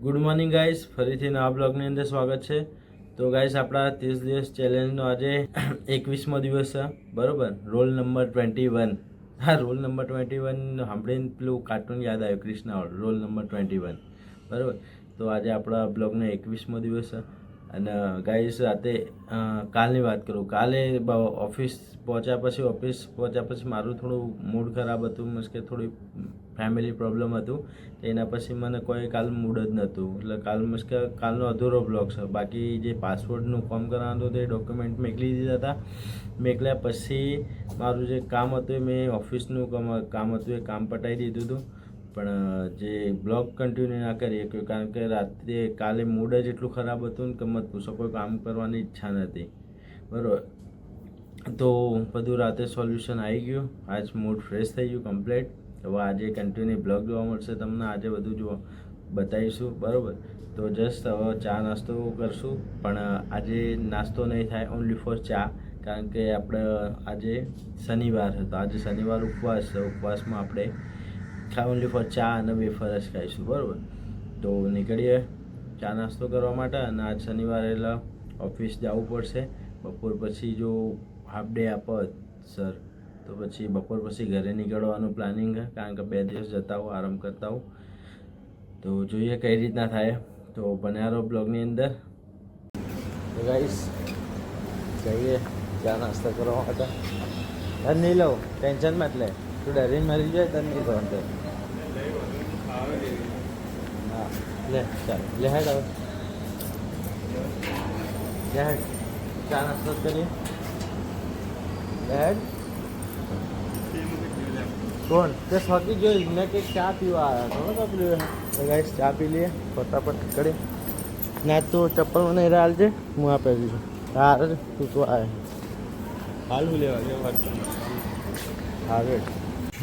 Good morning guys, ફરીથી નવા બ્લોગની અંદર સ્વાગત છે. તો ગાઈસ, આપણા 30 દિવસ ચેલેન્જનો આજે 21મો દિવસ છે, બરાબર. Roll number 21. હા, રોલ નંબર 21 સાંભળીને પેલું કાર્ટૂન યાદ આવ્યું, કૃષ્ણ રોલ નંબર 21, બરાબર. તો આજે આપણા બ્લોગનો 21મો દિવસ છે. અને ગાઈસ, રાતે કાલની વાત કરું. કાલે ઓફિસ પહોંચ્યા પછી મારું થોડું મૂડ ખરાબ હતું, મીન્સ કે થોડી ફેમિલી પ્રોબ્લેમ હતું. એના પછી મને કોઈ કાલ મૂડ જ નહોતું, એટલે કાલ મીન્સ કે કાલનો અધૂરો બ્લોગ છે. બાકી જે પાસપોર્ટનું કામ કરવાનું હતું તે ડોક્યુમેન્ટ મોકલી દીધા હતા. મોકલ્યા પછી મારું જે કામ હતું મેં ઓફિસનું કામ હતું એ કામ પતાવી દીધું હતું. પણ જે બ્લોગ કન્ટિન્યુ ના કરી શક્યો, કારણ કે રાત્રે કાલે મૂડ જ એટલું ખરાબ હતું ને કે મત પૂછો, કોઈ કામ કરવાની ઈચ્છા નથી, બરાબર. તો બધું રાતે સોલ્યુશન આવી ગયું. આજ મૂડ ફ્રેશ થઈ ગયું કમ્પ્લીટ. હવે આજે કન્ટિન્યુ બ્લોગ જોવા મળશે તમને. આજે બધું બતાવીશું, બરાબર. તો જસ્ટ હવે ચા નાસ્તો કરશું, પણ આજે નાસ્તો નહીં થાય, ઓનલી ફોર ચા. કારણ કે આપણે આજે શનિવાર હતો, આજે શનિવાર ઉપવાસ છે. ઉપવાસમાં આપણે ઓનલી ફોર ચા અને વેફર જ ખાઈશું, બરાબર. તો નીકળીએ ચા નાસ્તો કરવા માટે. અને આજ શનિવારે એટલે ઓફિસ જવું પડશે. બપોર પછી જો હાફ ડે આપો સર, તો પછી બપોર પછી ઘરે નીકળવાનું પ્લાનિંગ છે. કારણ કે 2 દિવસ જતા હું આરામ કરતા હું. તો જોઈએ કઈ રીતના થાય. તો બન્યા રહો બ્લોગની અંદર. તો ગાઈસ, જઈએ ચા નાસ્તો કરવા માટે. તને નહીં લઉં, ટેન્શનમાં જ લે. તું ડરીને મરી જાય, તને નહીં ખબર. હા, લે ચાલ, લે હેડ હવે, લે હેડ ચા નાસ્તો કરીએ. હેડ કોણ તે શોકી જોઈ મેં કંઈક ચા પીવા આવ્યા હતો, પેલું. તો ગાઈસ, ચા પી લઈએ ફટાફટ નીકળે. ના તો ચપ્પલ મને હાલ છે, હું આપી દઈશું. હાર તું તો આવે હાલ હું લેવા આવે.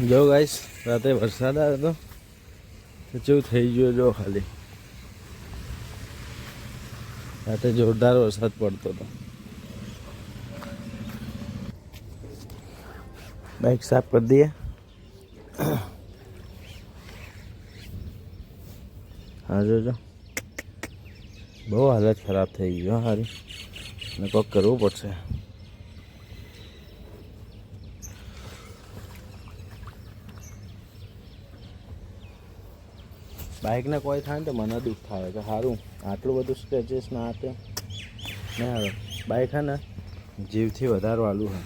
જો ગાઈસ, રાતે વરસાદ આવ્યો હતો, કેવું થઈ ગયો જો. ખાલી રાતે જોરદાર વરસાદ પડતો હતો. બાઇક સાફ કરી દઈએ. હા, જોજો બહુ હાલત ખરાબ થઈ ગઈ હારી, ને કોક કરવું પડશે. બાઇકને કોઈ થાય ને તો મને દુઃખ થાય કે સારું આટલું બધું સ્ક્રેચીસ ના આપે ને. હવે બાઇક હે ને જીવથી વધારવાલું હે,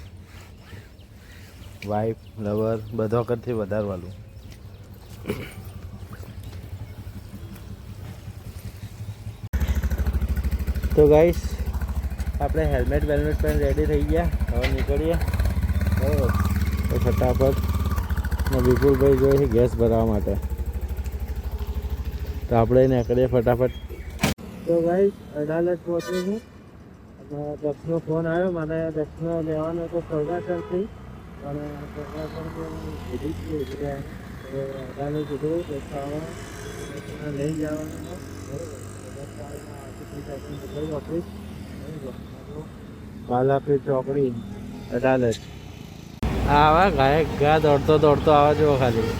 વાઇફ લવર બધા વખતથી વધારવાલું. તો ગાઈસ, આપણે હેલ્મેટ વેલ્મેટ પણ રેડી થઈ ગયા. હવે નીકળીએ, બરાબર. તો ફટાફટ ને વિપુલભાઈ જોઈએ છે ગેસ ભરાવા માટે, તો આપણે નીકળીએ ફટાફટ. તો ગાઈસ, અડાલજ પહોંચ્યું છું. દક્ષનો ફોન આવ્યો મને. દક્ષનો લેવાનો તો સૌરાષ્ટ્રથી, અને સૌરાષ્ટ્ર અડાલજ કીધું દક્ષામાં લઈ જવાનું. ઓફિસ બાલાપીર ચોકડી અડાલજ. આવા ગાય ગા દોડતો દોડતો આવા જો ખાલી.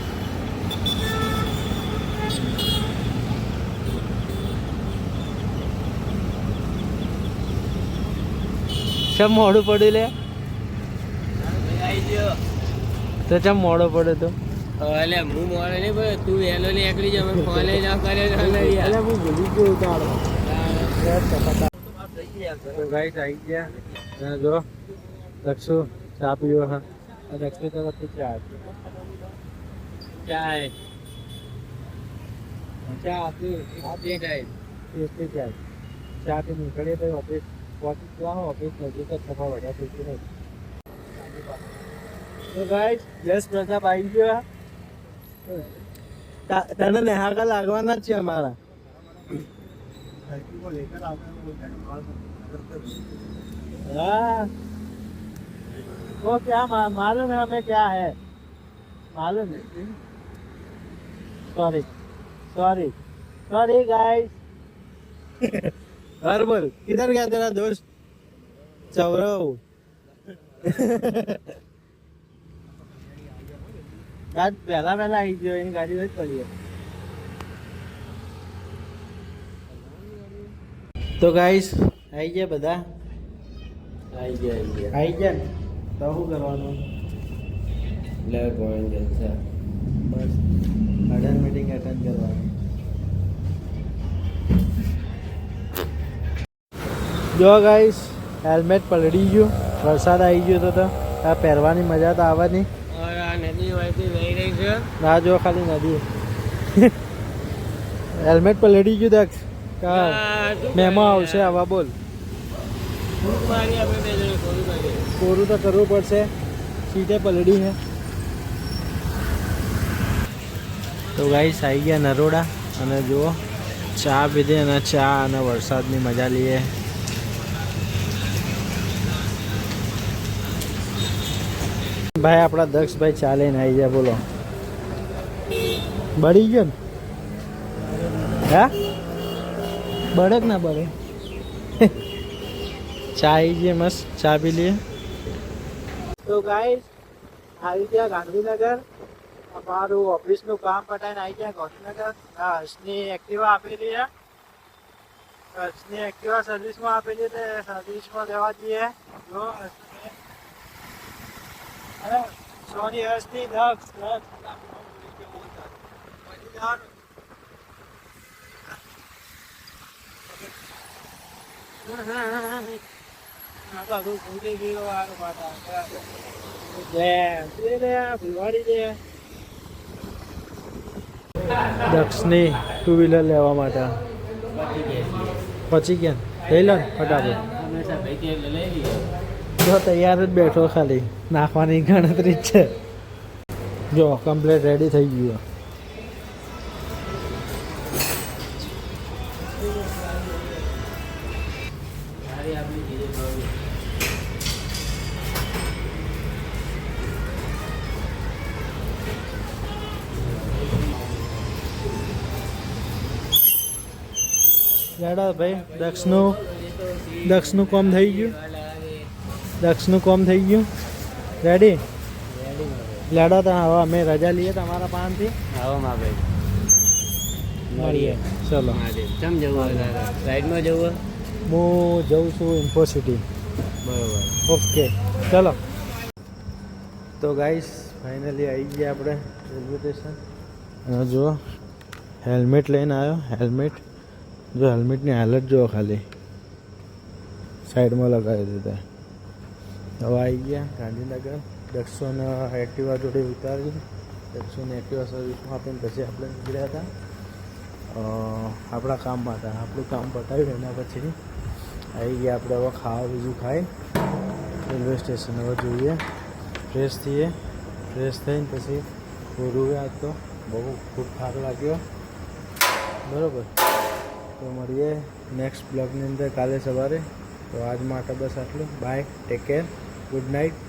ચમ મોડું પડ્યું લે, તો ચમ મોડો પડ્યો તો. એટલે હું મોડે નહીં પડ્યો, તું એનો ને એકલી જ અમે ફોન લઈ ના કર્યો. હું ભૂલી ગયો તારો. તો ગાઈસ આવી ગયા. જો દક્ષુ ચા પીવો. હા, દક્ષુ તરફથી ચા ચાય ચા આપી ટાઈમ ચા પી નીકળીએ તો ઓફિસ પહોંચી જવાનું. ઓફિસ નજીક જ સફા વડ્યા પીતી નહીં. તો ગાઈસ, યસ પ્રતાપ આવી ગયો. તને નેહાકા લાગવાના જ છે અમારા. हाँ, वो क्या मालूम है हमें क्या है, मालूम है. Sorry sorry sorry guys. और बोल, किधर गया तेरा दोस्त सौरव? પહેલા આવી ગયો, એની ગાડી જ પડી. તો ગાઈસ આવી ગયા બધા આવી ગયા આવી ગયા ને તો શું કરવાનું લે પોઈન્ટ જલસા બસ અડન મીટિંગ અટેન્ડ કરવાની જો ગાઈસ હેલ્મેટ પલળી ગયું વરસાદ આવી ગયો તો આ પહેરવાની મજા તો આવવાની और આ નદી વહીથી વહી રહી છે ના જો ખાલી નદી હેલ્મેટ પલળી ગયું દક્ષ કા મેમો આવશે આવા બોલ ફૂટ મારી આપણે બે જણે કોરું કરીએ કોરું તો કરવું પડશે સીટે પલળી છે તો ગાઈસ આવી ગયા નરોડા અને જુઓ ચા પીધી અને ચા અને વરસાદની મજા લઈએ ભાઈ આપણા દક્ષભાઈ ચા લઈને આવી ગયા બોલો બળી ગયો ને હા બળક ના બળે ચા આવી ગઈ મસ્ત ચા પી લઈએ તો ગાઈસ આવી ગયા ગાંધીનગર અમારું ઓફિસનું કામ પટાઈને આવી ગયા ગાંધીનગર હર્ષની એક્ટિવા આપેલી છે હર્ષની એક્ટિવા સર્વિસમાં આપેલી છે સર્વિસમાં લેવા જઈએ જો હર્ષને અરે સોની હર્ષની દક્ષ દક્ષની ટુ વ્હીલર લેવા માટે પછી ક્યાં લઈ લો ને ફટાફટ હંમેશા ભાઈ કે લઈ લઈએ જો તૈયાર જ બેઠો ખાલી નાખવાની ગણતરી જ છે જો કમ્પ્લીટ રેડી થઈ ગયું ગાડી આપણી ધીરે દોડી લેડા ભાઈ દક્ષનું કામ થઈ ગયું દક્ષનું કામ થઈ ગયું રેડી લેડા તો હવે અમે રજા લઈએ તમારા પાસેથી આવો માં ભાઈ મળીએ ચલો ચમ જવું રાઈડમાં જવું હું જઉં છું ઇન્ફોસિટી બરોબર ઓકે ચલો તો ગાઈસ ફાઇનલી આવી ગયા આપણે રેલવે સ્ટેશન અને જુઓ હેલ્મેટ લઈને આવ્યો હેલ્મેટ જો હેલ્મેટની હાલત જુઓ ખાલી સાઈડમાં લગાવી દીધા હવે આવી ગયા ગાંધીનગર દક્ષોને એક્ટિવા જોડે ઉતારી દક્ષોને એક્ટિવા સર્વિસમાં આપીને પછી આપણે નીકળ્યા હતા આપણા કામ માટે આપણું કામ પતાવ્યું એના પછી આવી ગયા આપણે હવે ખાવા બીજું ખાઈ રેલવે સ્ટેશન હવે જોઈએ ફ્રેશ થઈએ ફ્રેશ થઈને પછી પૂરું આજ તો બહુ ખૂબ સારો લાગ્યો બરાબર તો મળીએ નેક્સ્ટ બ્લોગની અંદર કાલે સવારે તો આજ માટે બસ આટલું bye take care good night